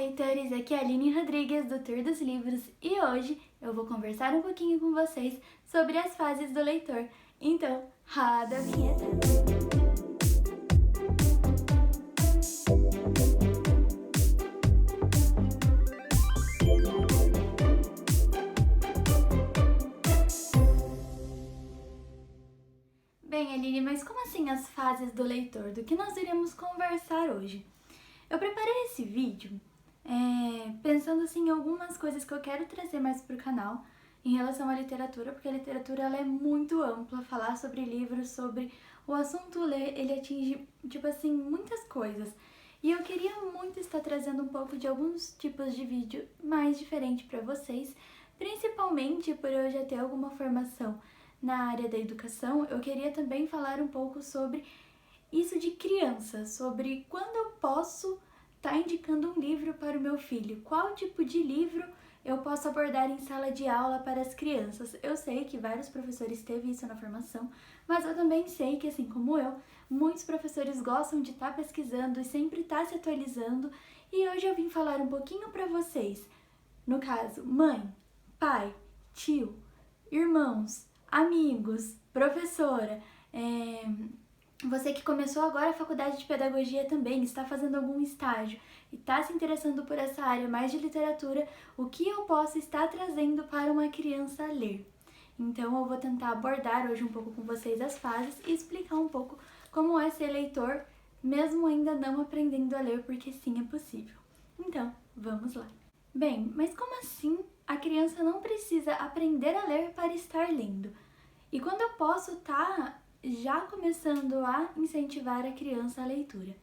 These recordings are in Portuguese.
leitores! Aqui é a Aline Rodrigues do Tour dos Livros e hoje eu vou conversar um pouquinho com vocês sobre as fases do leitor. Então, roda a vinheta! Bem, Aline, mas como assim as fases do leitor? Do que nós iremos conversar hoje? Eu preparei esse vídeo pensando assim, em algumas coisas que eu quero trazer mais para o canal em relação à literatura, porque a literatura ela é muito ampla, falar sobre livros, sobre o assunto ler, ele atinge, tipo assim, muitas coisas. E eu queria muito estar trazendo um pouco de alguns tipos de vídeo mais diferente para vocês, principalmente por eu já ter alguma formação na área da educação. Eu queria também falar um pouco sobre isso de criança, sobre quando eu posso estar indicando um livro para o meu filho, qual tipo de livro eu posso abordar em sala de aula para as crianças. Eu sei que vários professores teve isso na formação, mas eu também sei que, assim como eu, muitos professores gostam de estar pesquisando e sempre estar se atualizando, e hoje eu vim falar um pouquinho para vocês, no caso, mãe, pai, tio, irmãos, amigos, professora, você que começou agora a faculdade de pedagogia também, está fazendo algum estágio e está se interessando por essa área mais de literatura, o que eu posso estar trazendo para uma criança ler? Então eu vou tentar abordar hoje um pouco com vocês as fases e explicar um pouco como é ser leitor, mesmo ainda não aprendendo a ler, porque sim, é possível. Então, vamos lá. Bem, mas como assim a criança não precisa aprender a ler para estar lendo? E quando eu posso estar já começando a incentivar a criança à leitura?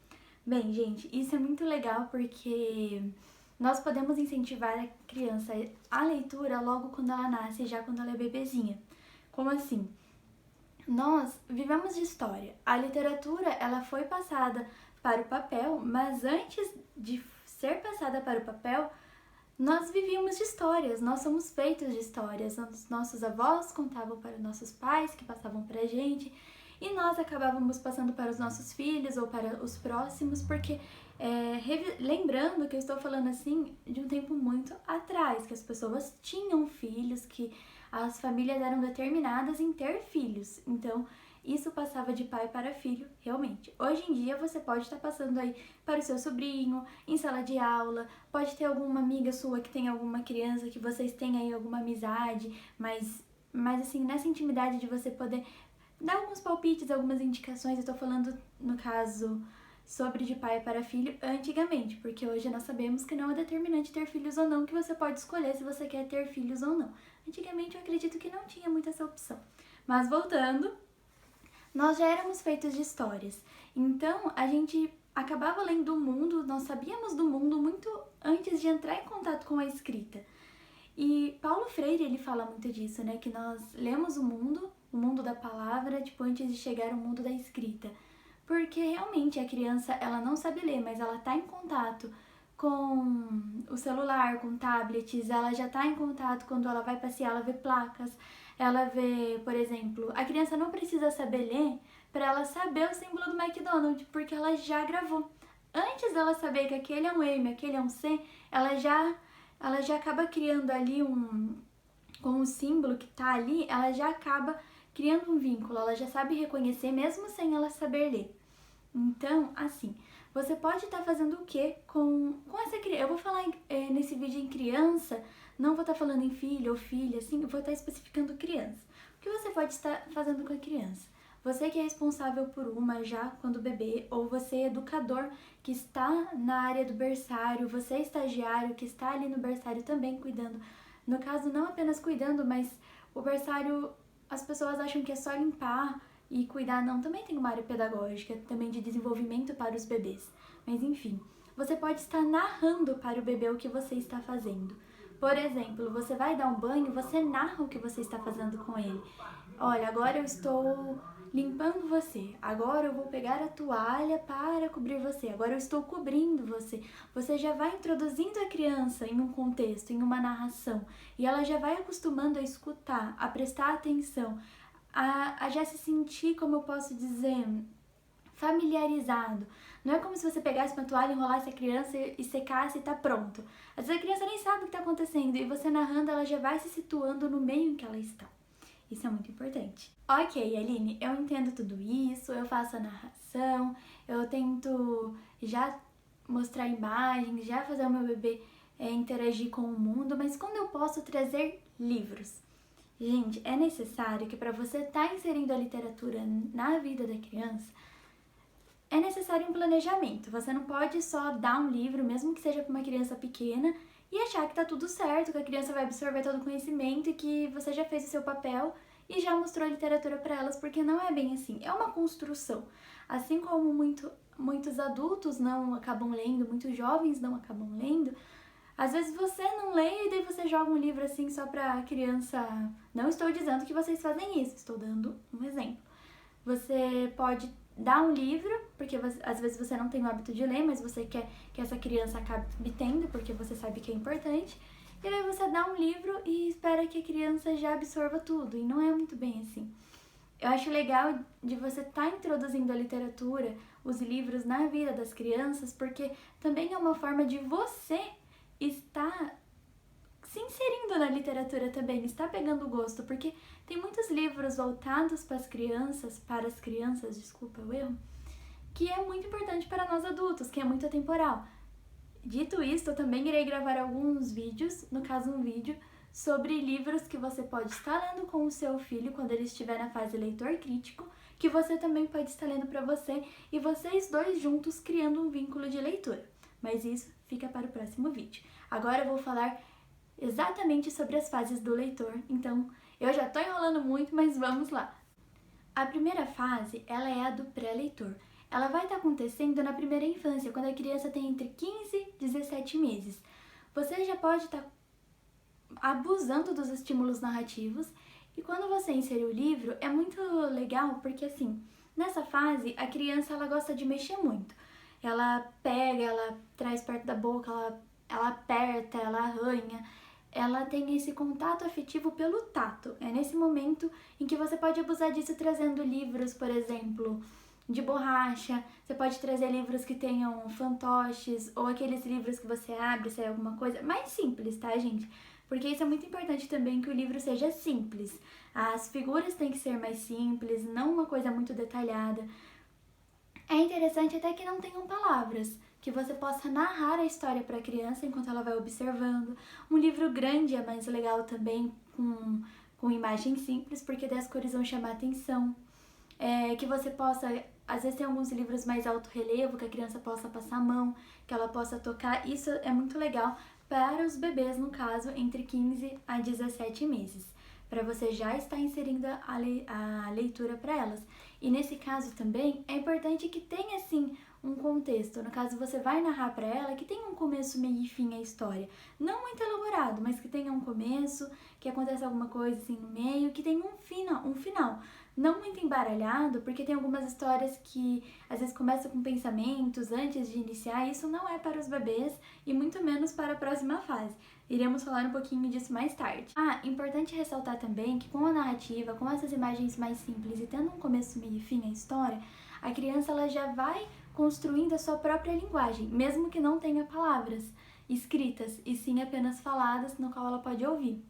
Bem, gente, isso é muito legal porque nós podemos incentivar a criança à leitura logo quando ela nasce, já quando ela é bebezinha. Como assim? Nós vivemos de história. A literatura, ela foi passada para o papel, mas antes de ser passada para o papel, nós vivíamos de histórias, nós somos feitos de histórias. Os nossos avós contavam para os nossos pais, que passavam para a gente, e nós acabávamos passando para os nossos filhos ou para os próximos, porque lembrando que eu estou falando assim de um tempo muito atrás, que as pessoas tinham filhos, que as famílias eram determinadas em ter filhos, então isso passava de pai para filho, realmente. Hoje em dia você pode estar passando aí para o seu sobrinho, em sala de aula, pode ter alguma amiga sua que tem alguma criança, que vocês têm aí alguma amizade, mas assim, nessa intimidade de você poder dar alguns palpites, algumas indicações. Eu tô falando, no caso, sobre de pai para filho antigamente, porque hoje nós sabemos que não é determinante ter filhos ou não, que você pode escolher se você quer ter filhos ou não. Antigamente eu acredito que não tinha muito essa opção. Mas voltando, nós já éramos feitos de histórias, então a gente acabava lendo o mundo, nós sabíamos do mundo muito antes de entrar em contato com a escrita. E Paulo Freire, ele fala muito disso, né, que nós lemos o mundo da palavra, tipo, antes de chegar ao mundo da escrita. Porque realmente a criança, ela não sabe ler, mas ela tá em contato com o celular, com tablets, ela já tá em contato quando ela vai passear, ela vê placas, ela vê, por exemplo, a criança não precisa saber ler para ela saber o símbolo do McDonald's, porque ela já gravou. Antes dela saber que aquele é um M, aquele é um C, ela já acaba criando ali com o símbolo que tá ali, ela já acaba criando um vínculo, ela já sabe reconhecer mesmo sem ela saber ler. Então, assim, você pode estar fazendo o que com essa criança? Eu vou falar nesse vídeo em criança, não vou estar falando em filho ou filha, assim, eu vou estar especificando criança. O que você pode estar fazendo com a criança? Você que é responsável por uma já quando bebê, ou você é educador que está na área do berçário, você é estagiário que está ali no berçário também cuidando. No caso, não apenas cuidando, mas o berçário, as pessoas acham que é só limpar e cuidar, não, também tem uma área pedagógica, também de desenvolvimento para os bebês. Mas enfim, você pode estar narrando para o bebê o que você está fazendo. Por exemplo, você vai dar um banho, você narra o que você está fazendo com ele. Olha, agora eu estou limpando você, agora eu vou pegar a toalha para cobrir você, agora eu estou cobrindo você. Você já vai introduzindo a criança em um contexto, em uma narração, e ela já vai acostumando a escutar, a prestar atenção, a já se sentir, como eu posso dizer, familiarizado Não é como se você pegasse uma toalha, enrolasse a criança e secasse e tá pronto. Às vezes a criança nem sabe o que tá acontecendo e você narrando, ela já vai se situando no meio em que ela está. Isso é muito importante. Ok, Aline, eu entendo tudo isso, eu faço a narração, eu tento já mostrar imagens, já fazer o meu bebê interagir com o mundo, mas quando eu posso trazer livros? Gente, é necessário que para você estar inserindo a literatura na vida da criança, é necessário um planejamento. Você não pode só dar um livro, mesmo que seja para uma criança pequena, e achar que tá tudo certo, que a criança vai absorver todo o conhecimento e que você já fez o seu papel e já mostrou a literatura para elas, porque não é bem assim. É uma construção. Assim como muitos adultos não acabam lendo, muitos jovens não acabam lendo, às vezes você não lê e daí você joga um livro assim só pra criança. Não estou dizendo que vocês fazem isso, estou dando um exemplo. Você pode dar um livro, porque às vezes você não tem o hábito de ler, mas você quer que essa criança acabe tendo, porque você sabe que é importante. E daí você dá um livro e espera que a criança já absorva tudo, e não é muito bem assim. Eu acho legal de você estar introduzindo a literatura, os livros na vida das crianças, porque também é uma forma de você estar se inserindo na literatura também, está pegando gosto, porque tem muitos livros voltados para as crianças, desculpa o erro, que é muito importante para nós adultos, que é muito atemporal. Dito isto, eu também irei gravar alguns vídeos, no caso um vídeo, sobre livros que você pode estar lendo com o seu filho quando ele estiver na fase leitor crítico, que você também pode estar lendo para você e vocês dois juntos criando um vínculo de leitura. Mas isso fica para o próximo vídeo. Agora eu vou falar exatamente sobre as fases do leitor, então eu já tô enrolando muito, mas vamos lá. A primeira fase, ela é a do pré-leitor. Ela vai estar acontecendo na primeira infância, quando a criança tem entre 15 e 17 meses. Você já pode estar abusando dos estímulos narrativos e quando você insere o livro, é muito legal porque assim, nessa fase, a criança ela gosta de mexer muito. Ela pega, ela traz perto da boca, ela aperta, ela arranha. Ela tem esse contato afetivo pelo tato. É nesse momento em que você pode abusar disso trazendo livros, por exemplo, de borracha. Você pode trazer livros que tenham fantoches ou aqueles livros que você abre e sai alguma coisa. Mais simples, tá, gente? Porque isso é muito importante também, que o livro seja simples. As figuras têm que ser mais simples, não uma coisa muito detalhada. É interessante até que não tenham palavras, que você possa narrar a história para a criança enquanto ela vai observando. Um livro grande é mais legal também, com imagens simples, porque daí as cores vão chamar atenção. Que você possa, às vezes tem alguns livros mais alto relevo, que a criança possa passar a mão, que ela possa tocar. Isso é muito legal para os bebês, no caso, entre 15 a 17 meses, para você já estar inserindo a leitura para elas. E nesse caso também é importante que tenha assim um contexto. No caso, você vai narrar para ela que tenha um começo, meio e fim a história. Não muito elaborado, mas que tenha um começo, que aconteça alguma coisa assim no meio, que tenha um final. Não muito embaralhado, porque tem algumas histórias que às vezes começam com pensamentos antes de iniciar. Isso não é para os bebês e muito menos para a próxima fase. Iremos falar um pouquinho disso mais tarde. Importante ressaltar também que com a narrativa, com essas imagens mais simples e tendo um começo, meio e fim a história, a criança ela já vai construindo a sua própria linguagem, mesmo que não tenha palavras escritas, e sim apenas faladas, no qual ela pode ouvir.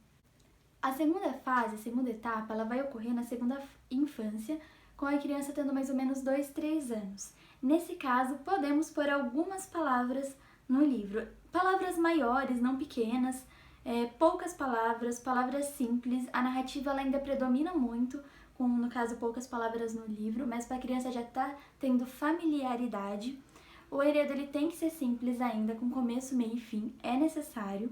A segunda fase, a segunda etapa, ela vai ocorrer na segunda infância, com a criança tendo mais ou menos 2, 3 anos. Nesse caso, podemos pôr algumas palavras no livro. Palavras maiores, não pequenas, poucas palavras, palavras simples. A narrativa ela ainda predomina muito, com, no caso, poucas palavras no livro, mas para a criança já está tendo familiaridade. O enredo ele tem que ser simples ainda, com começo, meio e fim, é necessário.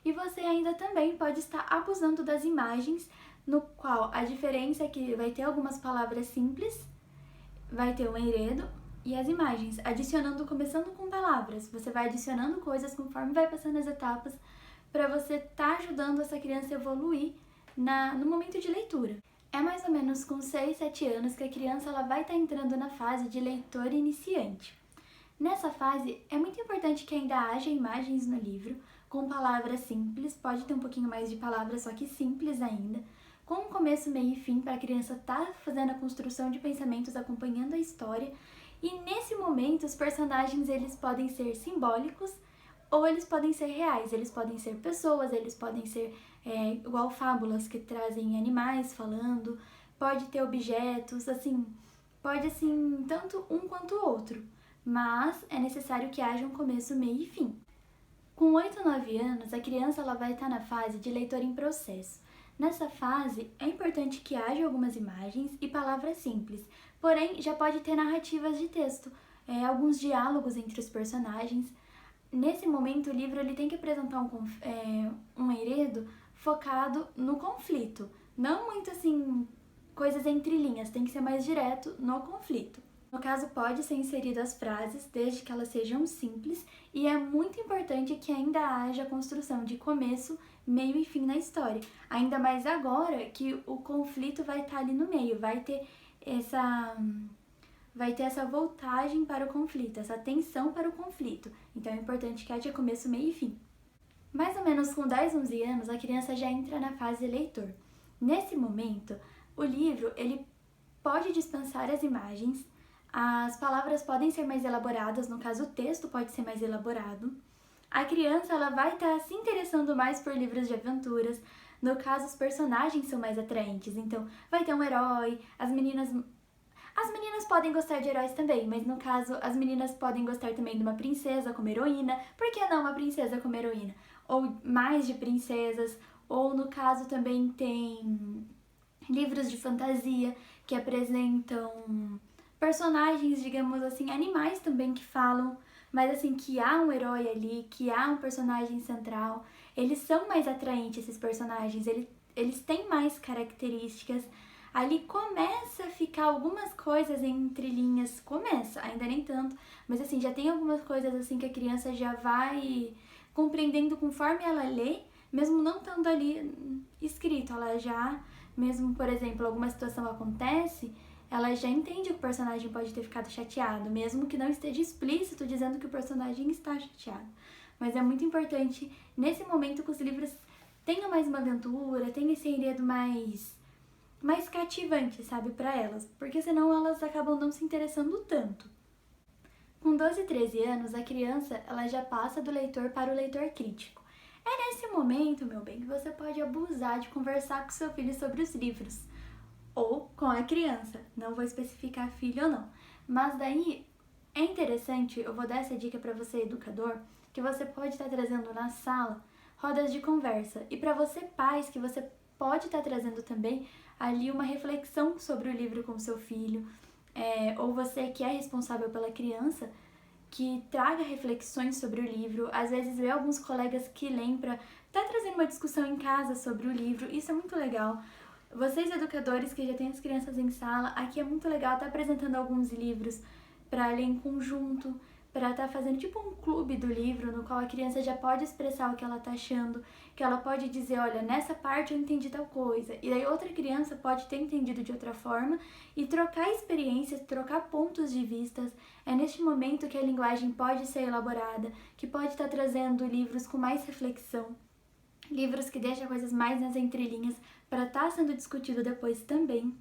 E você ainda também pode estar abusando das imagens, no qual a diferença é que vai ter algumas palavras simples, vai ter o enredo e as imagens, adicionando, começando com palavras. Você vai adicionando coisas conforme vai passando as etapas, para você estar ajudando essa criança a evoluir no momento de leitura. É mais ou menos com 6, 7 anos que a criança ela vai estar entrando na fase de leitor iniciante. Nessa fase, é muito importante que ainda haja imagens no livro, com palavras simples, pode ter um pouquinho mais de palavras, só que simples ainda, com um começo, meio e fim, para a criança estar fazendo a construção de pensamentos, acompanhando a história, E nesse momento, os personagens eles podem ser simbólicos ou eles podem ser reais, eles podem ser pessoas, eles podem ser igual fábulas que trazem animais falando, pode ter objetos, assim, pode assim, tanto um quanto o outro, mas é necessário que haja um começo, meio e fim. Com 8 ou 9 anos, a criança ela vai estar na fase de leitor em processo. Nessa fase, é importante que haja algumas imagens e palavras simples, porém já pode ter narrativas de texto, alguns diálogos entre os personagens. Nesse momento, o livro ele tem que apresentar um enredo focado no conflito, não muito assim, coisas entre linhas, tem que ser mais direto no conflito. No caso, pode ser inserido as frases, desde que elas sejam simples, e é muito importante que ainda haja a construção de começo, meio e fim na história. Ainda mais agora que o conflito vai estar ali no meio, vai ter essa voltagem para o conflito, essa tensão para o conflito. Então é importante que haja começo, meio e fim. Mais ou menos com 10, 11 anos, a criança já entra na fase leitor. Nesse momento, o livro ele pode dispensar as imagens, as palavras podem ser mais elaboradas, no caso o texto pode ser mais elaborado. A criança ela vai estar se interessando mais por livros de aventuras, no caso os personagens são mais atraentes, então vai ter um herói, as meninas podem gostar de heróis também, mas no caso as meninas podem gostar também de uma princesa como heroína, por que não uma princesa como heroína? Ou mais de princesas, ou no caso também tem livros de fantasia que apresentam personagens, digamos assim, animais também que falam, mas assim, que há um herói ali, que há um personagem central. Eles são mais atraentes, esses personagens, eles têm mais características. Ali começa a ficar algumas coisas entre linhas, começa, ainda nem tanto, mas assim, já tem algumas coisas assim que a criança já vai compreendendo conforme ela lê, mesmo não estando ali escrito, ela já, mesmo, por exemplo, alguma situação acontece, ela já entende que o personagem pode ter ficado chateado, mesmo que não esteja explícito dizendo que o personagem está chateado. Mas é muito importante, nesse momento, que os livros tenham mais uma aventura, tenham esse enredo mais cativante, sabe, para elas, porque senão elas acabam não se interessando tanto. Com 12 e 13 anos, a criança ela já passa do leitor para o leitor crítico. É nesse momento, meu bem, que você pode abusar de conversar com seu filho sobre os livros, ou com a criança, não vou especificar filho ou não, mas daí é interessante, eu vou dar essa dica para você, educador, que você pode estar trazendo na sala rodas de conversa, e para você, pais, que você pode estar trazendo também ali uma reflexão sobre o livro com seu filho, ou você que é responsável pela criança, que traga reflexões sobre o livro, às vezes vê alguns colegas que leem para estar trazendo uma discussão em casa sobre o livro, isso é muito legal. Vocês educadores que já têm as crianças em sala, aqui é muito legal estar apresentando alguns livros para ler em conjunto, para estar fazendo tipo um clube do livro, no qual a criança já pode expressar o que ela está achando, que ela pode dizer, olha, nessa parte eu entendi tal coisa, e daí outra criança pode ter entendido de outra forma, e trocar experiências, trocar pontos de vistas. É neste momento que a linguagem pode ser elaborada, que pode estar trazendo livros com mais reflexão, livros que deixam coisas mais nas entrelinhas, para estar sendo discutido depois também.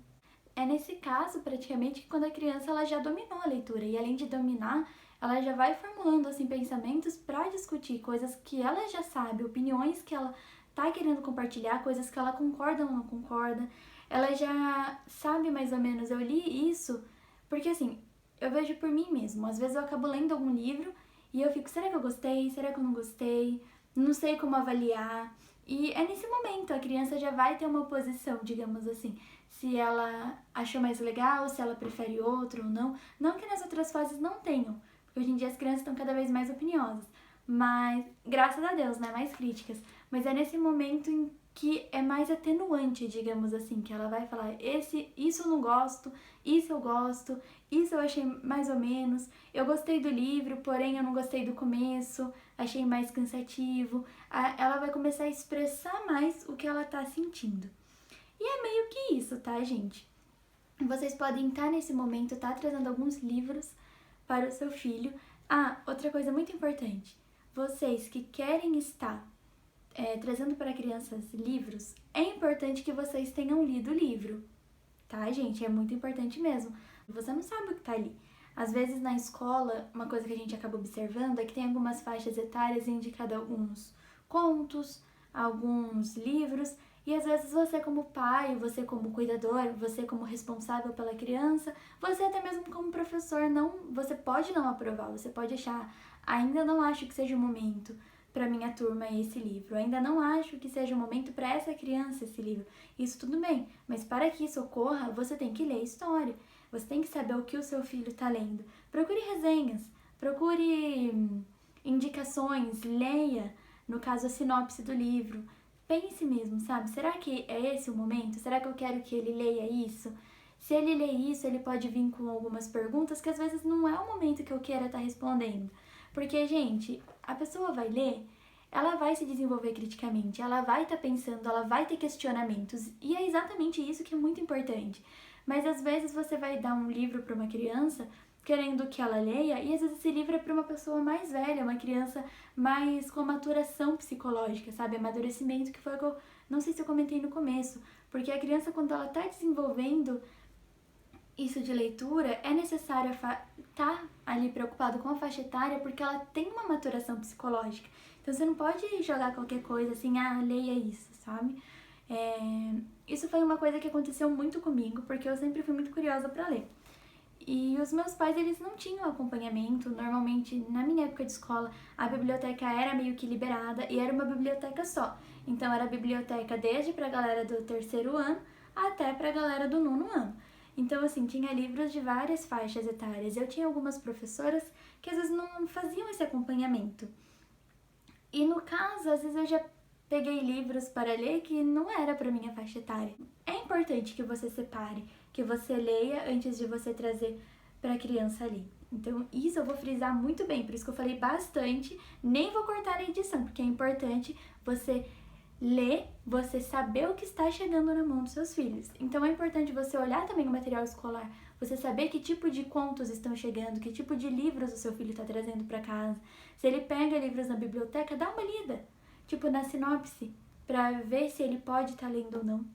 É nesse caso, praticamente, que quando a criança ela já dominou a leitura, e além de dominar, ela já vai formulando assim pensamentos para discutir coisas que ela já sabe, opiniões que ela tá querendo compartilhar, coisas que ela concorda ou não concorda. Ela já sabe mais ou menos, eu li isso, porque assim, eu vejo por mim mesmo. Às vezes eu acabo lendo algum livro e eu fico, será que eu gostei? Será que eu não gostei? Não sei como avaliar. E é nesse momento, a criança já vai ter uma posição, digamos assim, se ela achou mais legal, se ela prefere outro ou não. Não que nas outras fases não tenham, porque hoje em dia as crianças estão cada vez mais opiniosas, mas, graças a Deus, né, mais críticas. Mas é nesse momento em que é mais atenuante, digamos assim, que ela vai falar, isso eu não gosto, isso eu gosto, isso eu achei mais ou menos, eu gostei do livro, porém eu não gostei do começo, achei mais cansativo. Ela vai começar a expressar mais o que ela tá sentindo. E é meio que isso, tá, gente? Vocês podem estar nesse momento, tá trazendo alguns livros para o seu filho. Outra coisa muito importante, vocês que querem estar trazendo para crianças livros, é importante que vocês tenham lido o livro, tá, gente? É muito importante mesmo. Você não sabe o que tá ali. Às vezes na escola, uma coisa que a gente acaba observando é que tem algumas faixas etárias indicadas alguns contos, alguns livros, e às vezes você como pai, você como cuidador, você como responsável pela criança, você até mesmo como professor, você pode não aprovar, você pode achar, ainda não acho que seja o momento para minha turma esse livro, ainda não acho que seja o momento para essa criança esse livro. Isso tudo bem, mas para que isso ocorra, você tem que ler história, você tem que saber o que o seu filho está lendo. Procure resenhas, procure indicações, leia, no caso a sinopse do livro. Pense mesmo, sabe? Será que é esse o momento? Será que eu quero que ele leia isso? Se ele lê isso, ele pode vir com algumas perguntas que às vezes não é o momento que eu queira estar respondendo. Porque, gente, a pessoa vai ler, ela vai se desenvolver criticamente, ela vai estar pensando, ela vai ter questionamentos. E é exatamente isso que é muito importante. Mas às vezes você vai dar um livro para uma criança querendo que ela leia, e às vezes esse livro é para uma pessoa mais velha, uma criança mais com maturação psicológica, sabe? Amadurecimento, que foi o que eu não sei se eu comentei no começo, porque a criança, quando ela está desenvolvendo isso de leitura, é necessário estar ali preocupado com a faixa etária, porque ela tem uma maturação psicológica. Então você não pode jogar qualquer coisa assim, leia isso, sabe? Isso foi uma coisa que aconteceu muito comigo, porque eu sempre fui muito curiosa para ler. E os meus pais, eles não tinham acompanhamento. Normalmente, na minha época de escola, a biblioteca era meio que liberada e era uma biblioteca só. Então, era a biblioteca desde pra galera do 3º ano até pra galera do 9º ano. Então, assim, tinha livros de várias faixas etárias. Eu tinha algumas professoras que às vezes não faziam esse acompanhamento. E no caso, às vezes eu já peguei livros para ler que não era para minha faixa etária. É importante que você separe, que você leia antes de você trazer para a criança ler. Então, isso eu vou frisar muito bem, por isso que eu falei bastante, nem vou cortar a edição, porque é importante você ler, você saber o que está chegando na mão dos seus filhos. Então, é importante você olhar também o material escolar, você saber que tipo de contos estão chegando, que tipo de livros o seu filho está trazendo para casa. Se ele pega livros na biblioteca, dá uma lida, tipo na sinopse, para ver se ele pode estar lendo ou não.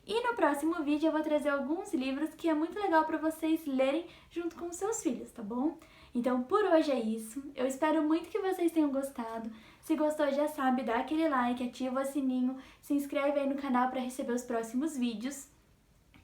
E no próximo vídeo eu vou trazer alguns livros que é muito legal para vocês lerem junto com os seus filhos, tá bom? Então por hoje é isso, eu espero muito que vocês tenham gostado. Se gostou, já sabe, dá aquele like, ativa o sininho, se inscreve aí no canal para receber os próximos vídeos.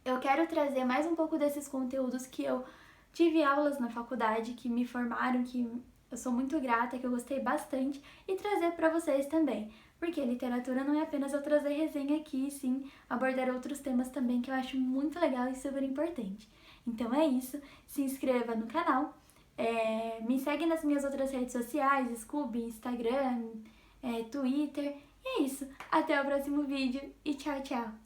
Eu quero trazer mais um pouco desses conteúdos que eu tive aulas na faculdade, que me formaram, que eu sou muito grata, que eu gostei bastante, e trazer para vocês também. Porque literatura não é apenas eu trazer resenha aqui, sim, abordar outros temas também que eu acho muito legal e super importante. Então é isso, se inscreva no canal, me segue nas minhas outras redes sociais, Scooby, Instagram, Twitter, e é isso. Até o próximo vídeo e tchau, tchau!